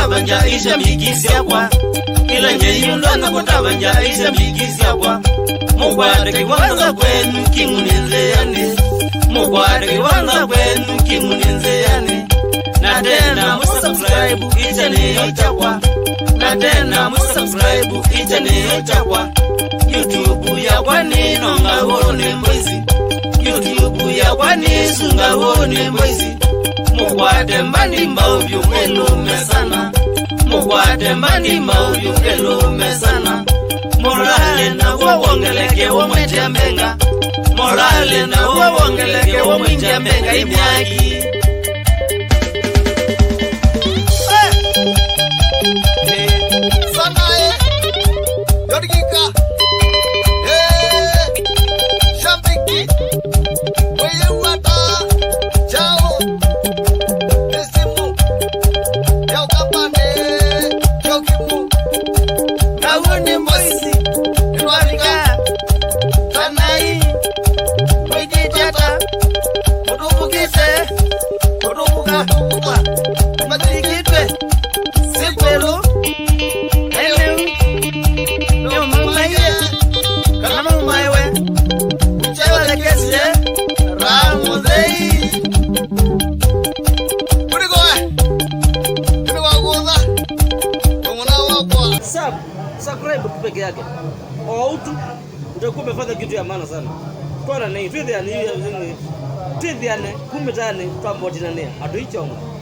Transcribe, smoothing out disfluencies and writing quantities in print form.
kutabanja isha mikisia kwa ila nyeyundo na kutabanja isha mikisia kwa mugwade kiwanza kwenu kimunenzeane mugwade kiwanza kwenu kimunenzeane na tena musubscribe ichane yochakwa na tena musubscribe ichane yochakwa YouTube ya kwani nonga wone mboizi YouTube ya kwani sunga wone mboizi mugwade mbani mauvyo elume sana mugwade mbani mauvyo elume sana morale na wongeleke womwetia mbenga morale na wongeleke womwetia mbenga imyaki subscribe peke yake. Au tu utakuwa umefanya kitu ya maana sana. Kwa nini? Twende yani kumbe tani twambotinania. Atuichonga.